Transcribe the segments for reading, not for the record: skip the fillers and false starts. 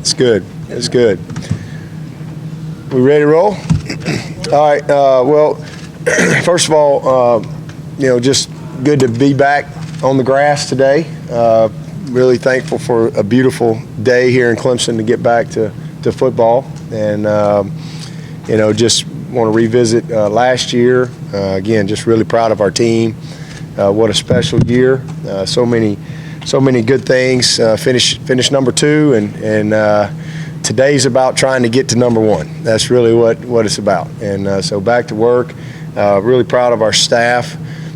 It's good. It's good. We ready to roll? All right. Well, first of all, just good to be back on the grass today. Really thankful for a beautiful day here in Clemson to get back to football. And, just want to revisit last year. Again, just really proud of our team. What a special year. So many good things. Finish number 2, and today's about trying to get to number 1. That's really what it's about. And so back to work. Really proud of our staff.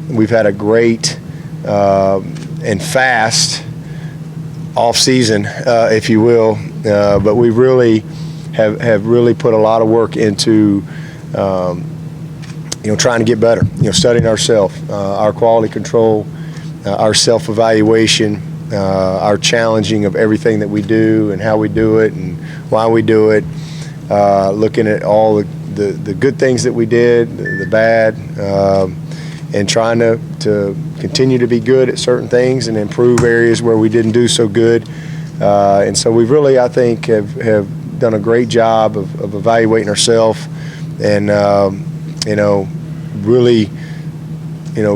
We've had a great and fast off season, if you will, but we really have really put a lot of work into trying to get better. Studying ourselves, our quality control, our self-evaluation, our challenging of everything that we do and how we do it and why we do it. Looking at all the good things that we did, the bad, and trying to continue to be good at certain things and improve areas where we didn't do so good. And so we really, I think, have done a great job of evaluating ourselves and, really,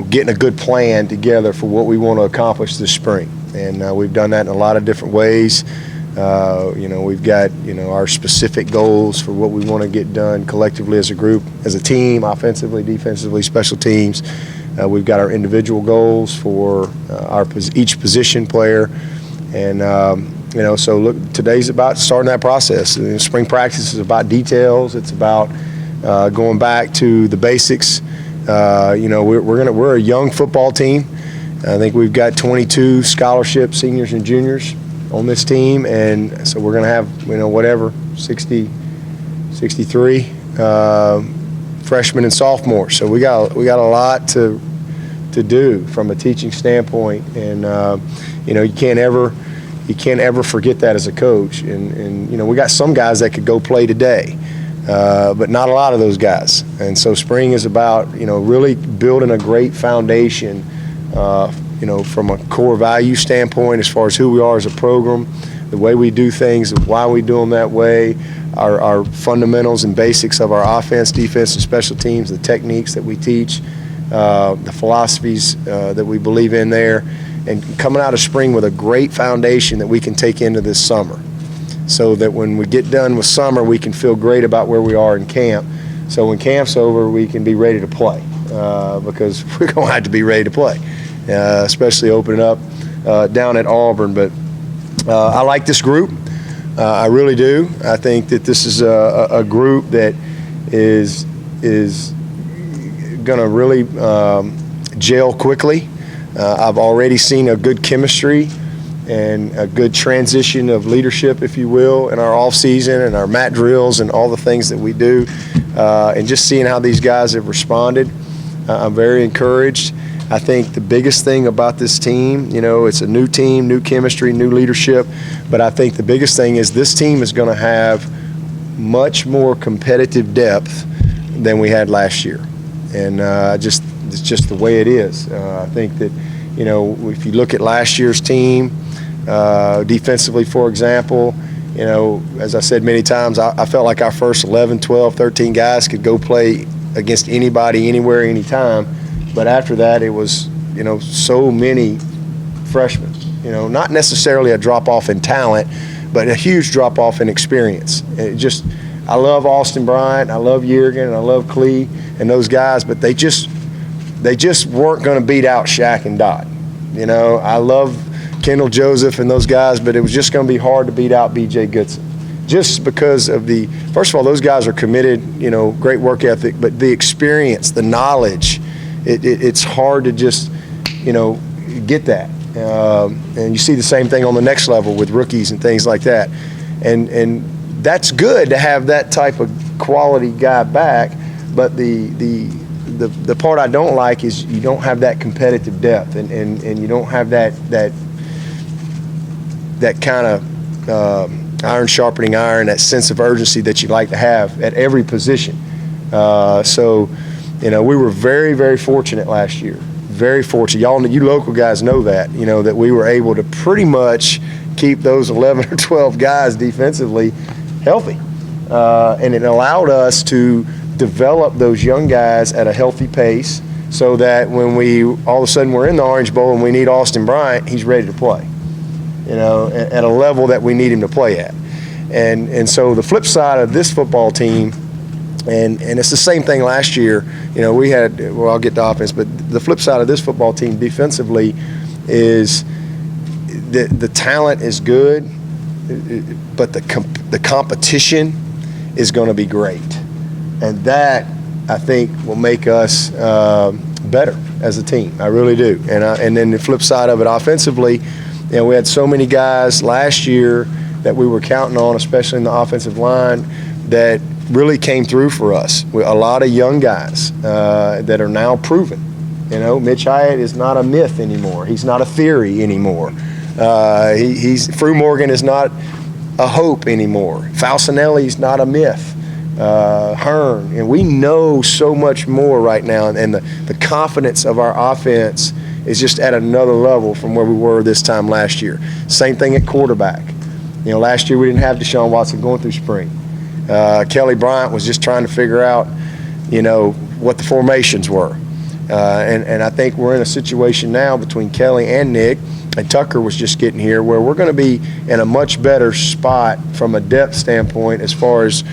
getting a good plan together for what we want to accomplish this spring. And we've done that in a lot of different ways. We've got, our specific goals for what we want to get done collectively as a group, as a team, offensively, defensively, special teams. We've got our individual goals for each position player. And, so look, today's about starting that process. Spring practice is about details. It's about going back to the basics. We're a young football team. I think we've got 22 scholarship seniors and juniors on this team, and so we're going to have 63 freshmen and sophomores. So we got a lot to do from a teaching standpoint, and you can't ever forget that as a coach. And we got some guys that could go play today, but not a lot of those guys. And so spring is about really building a great foundation. From a core value standpoint, as far as who we are as a program, the way we do things, why we do them that way, our fundamentals and basics of our offense, defense, and special teams, the techniques that we teach, the philosophies that we believe in there, and coming out of spring with a great foundation that we can take into this summer, so that when we get done with summer, we can feel great about where we are in camp. So when camp's over, we can be ready to play, because we're going to have to be ready to play. Especially opening up down at Auburn. But I like this group. I really do. I think that this is a group that is going to really gel quickly. I've already seen a good chemistry and a good transition of leadership, if you will, in our off season and our mat drills and all the things that we do. And just seeing how these guys have responded, I'm very encouraged. I think the biggest thing about this team, it's a new team, new chemistry, new leadership, but I think the biggest thing is this team is going to have much more competitive depth than we had last year. And it's just the way it is. I think that, if you look at last year's team, defensively, for example, as I said many times, I felt like our first 11, 12, 13 guys could go play against anybody, anywhere, anytime. But after that, it was, so many freshmen, not necessarily a drop-off in talent, but a huge drop-off in experience. I love Austin Bryant, I love Yergin, and I love Klee and those guys, but they just weren't going to beat out Shaq and Dodd. I love Kendall Joseph and those guys, but it was just going to be hard to beat out B.J. Goodson. Just because of first of all, those guys are committed, great work ethic, but the experience, the knowledge, it's hard to just, get that. And you see the same thing on the next level with rookies and things like that. And that's good to have that type of quality guy back, but the part I don't like is you don't have that competitive depth and you don't have that kind of iron sharpening iron, that sense of urgency that you'd like to have at every position. So we were very, very fortunate last year. Very fortunate. You local guys know that, that we were able to pretty much keep those 11 or 12 guys defensively healthy. And it allowed us to develop those young guys at a healthy pace so that when we all of a sudden we're in the Orange Bowl and we need Austin Bryant, he's ready to play, at a level that we need him to play at. And so the flip side of this football team, and it's the same thing last year, we had, well, I'll get to offense, but the flip side of this football team defensively is the talent is good, but the competition is going to be great. And that, I think, will make us better as a team. I really do. And then the flip side of it, offensively, we had so many guys last year that we were counting on, especially in the offensive line, that really came through for us. A lot of young guys that are now proven. Mitch Hyatt is not a myth anymore. He's not a theory anymore. Frew Morgan is not a hope anymore. Falcinelli's not a myth. Hearn, and we know so much more right now, and the confidence of our offense is just at another level from where we were this time last year. Same thing at quarterback. Last year we didn't have Deshaun Watson going through spring. Kelly Bryant was just trying to figure out, what the formations were. And I think we're in a situation now between Kelly and Nick, and Tucker was just getting here, where we're going to be in a much better spot from a depth standpoint as far as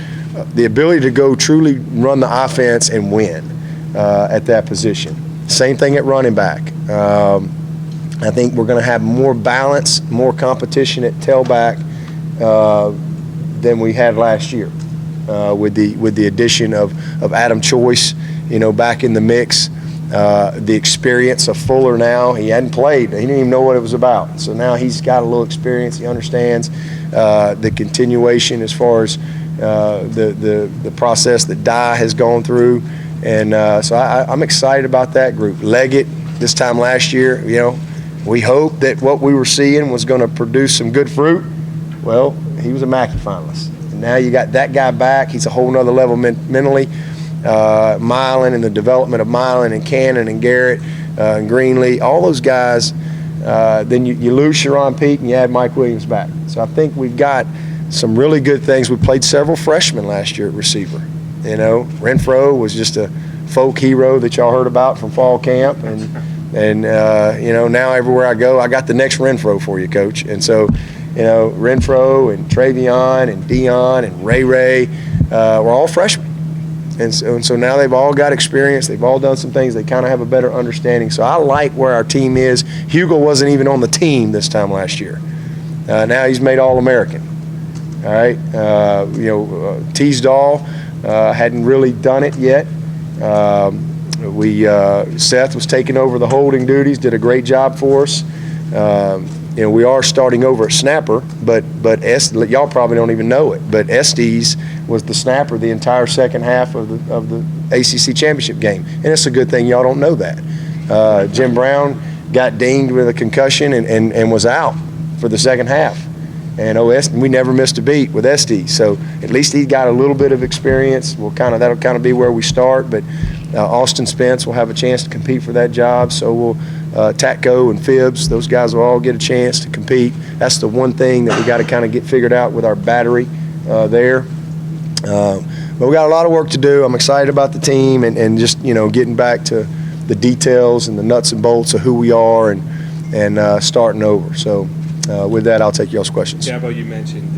the ability to go truly run the offense and win at that position. Same thing at running back. I think we're going to have more balance, more competition at tailback than we had last year with the addition of Adam Choice, back in the mix. The experience of Fuller now. He hadn't played. He didn't even know what it was about. So now he's got a little experience. He understands the continuation as far as the process that Dye has gone through. And so I'm excited about that group. Leggett, this time last year, we hoped that what we were seeing was going to produce some good fruit. Well, he was a Mackey finalist. And now you got that guy back. He's a whole nother level mentally. Milan and the development of Milan and Cannon and Garrett and Greenlee, all those guys. Then you lose Sharon Peake and you add Mike Williams back. So I think we've got some really good things. We played several freshmen last year at receiver. Renfro was just a folk hero that y'all heard about from fall camp, and now everywhere I go, I got the next Renfro for you, Coach. And so, Renfro and Travion and Deon and Ray were all freshmen. And so now they've all got experience. They've all done some things. They kind of have a better understanding. So I like where our team is. Hugo wasn't even on the team this time last year. Now he's made All-American. All right. Teasdall hadn't really done it yet. Seth was taking over the holding duties, did a great job for us. We are starting over at snapper, but y'all probably don't even know it, but Estes was the snapper the entire second half of the ACC championship game, and it's a good thing y'all don't know that. Jim Brown got dinged with a concussion and was out for the second half, and we never missed a beat with Estes, so at least he got a little bit of experience. That'll kind of be where we start, but Austin Spence will have a chance to compete for that job, so will Tatco and Phibbs. Those guys will all get a chance to compete. That's the one thing that we got to kind of get figured out with our battery there. But we got a lot of work to do. I'm excited about the team and just getting back to the details and the nuts and bolts of who we are and starting over. So with that, I'll take y'all's questions. Dabo, you mentioned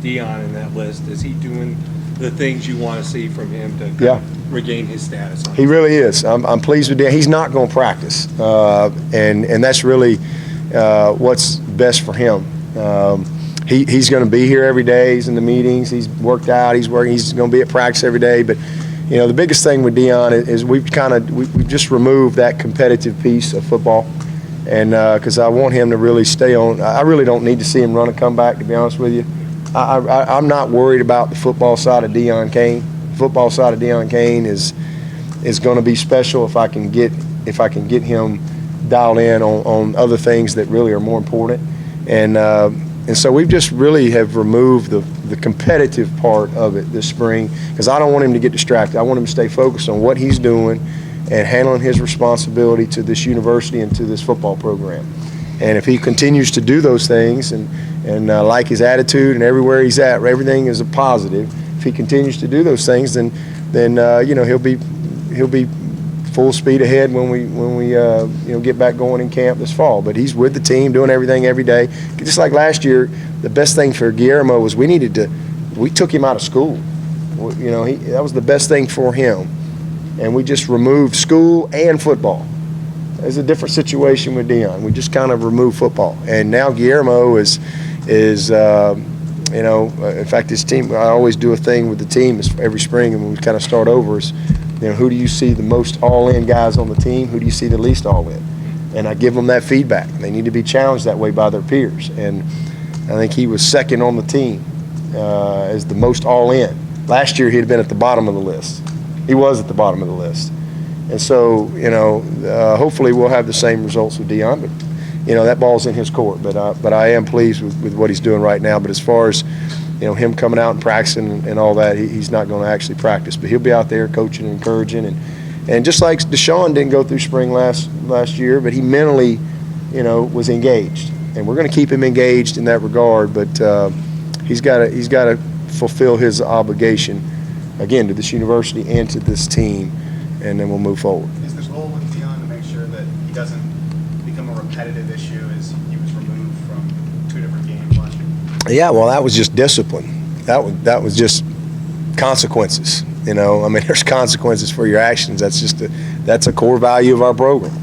Deon in that list. Is he doing the things you want to see from him to regain his status? He really is. I'm pleased with that. He's not going to practice, and that's really what's best for him. He's going to be here every day. He's in the meetings. He's worked out. He's working. He's going to be at practice every day. But the biggest thing with Deon is we've just removed that competitive piece of football, and because I want him to really stay on. I really don't need to see him run a comeback, to be honest with you. I'm not worried about the football side of Deon Cain. The football side of Deon Cain is going to be special if I can get him dialed in on other things that really are more important. And so we've just really have removed the competitive part of it this spring because I don't want him to get distracted. I want him to stay focused on what he's doing and handling his responsibility to this university and to this football program. And if he continues to do those things and like his attitude and everywhere he's at, everything is a positive. If he continues to do those things, then you know, he'll be full speed ahead when we you know, get back going in camp this fall. But he's with the team, doing everything every day. Just like last year, the best thing for Guillermo was we took him out of school. You know, that was the best thing for him, and we just removed school and football. It's a different situation with Deon. We just kind of removed football, and now Guillermo is you know, in fact, his team. I always do a thing with the team every spring, and when we kind of start over, is, you know, who do you see the most all-in guys on the team? Who do you see the least all-in? And I give them that feedback. They need to be challenged that way by their peers. And I think he was second on the team as the most all-in. Last year, he'd been at the bottom of the list. He was at the bottom of the list. And so, you know, hopefully we'll have the same results with Deon. But, you know, that ball's in his court. But I am pleased with what he's doing right now. But as far as, you know, him coming out and practicing and all that, he's not going to actually practice. But he'll be out there coaching and encouraging. And just like Deshaun didn't go through spring last year, but he mentally, you know, was engaged. And we're going to keep him engaged in that regard. But he's got to fulfill his obligation, again, to this university and to this team, and then we'll move forward. Is the goal with Deon to make sure that he doesn't become a repetitive issue as he was removed from 2 different games last year? Yeah, well, that was just discipline. That was just consequences. You know, I mean, there's consequences for your actions. That's a core value of our program,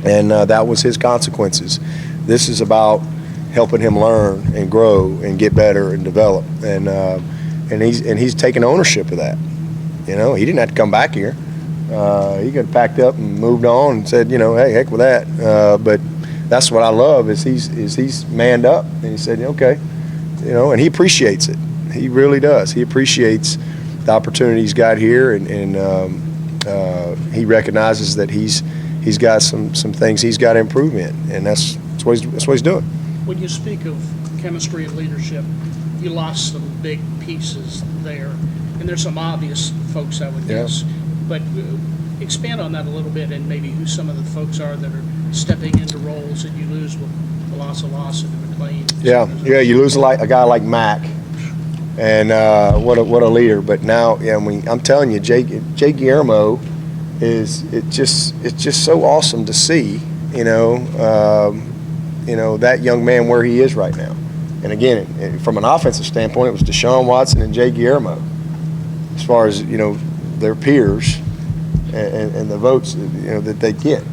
and that was his consequences. This is about helping him learn and grow and get better and develop, and he's taking ownership of that. You know, he didn't have to come back here. He could have packed up and moved on and said, you know, hey, heck with that. But that's what I love is he's manned up and he said, okay, you know, and he appreciates it. He really does. He appreciates the opportunity he's got here, and he recognizes that he's got some things he's got to improve in, and that's what he's doing. When you speak of chemistry and leadership, you lost some big pieces there, and there's some obvious folks, I would guess. But expand on that a little bit, and maybe who some of the folks are that are stepping into roles that you lose with the Lawson and McLean. Yeah, you lose a guy like Mac, and what a leader. But now, yeah, I mean, I'm telling you, Jay Guillermo it's just so awesome to see. You know, that young man where he is right now. And again, from an offensive standpoint, it was Deshaun Watson and Jay Guillermo. As far as, you know, their peers and the votes, you know, that they get.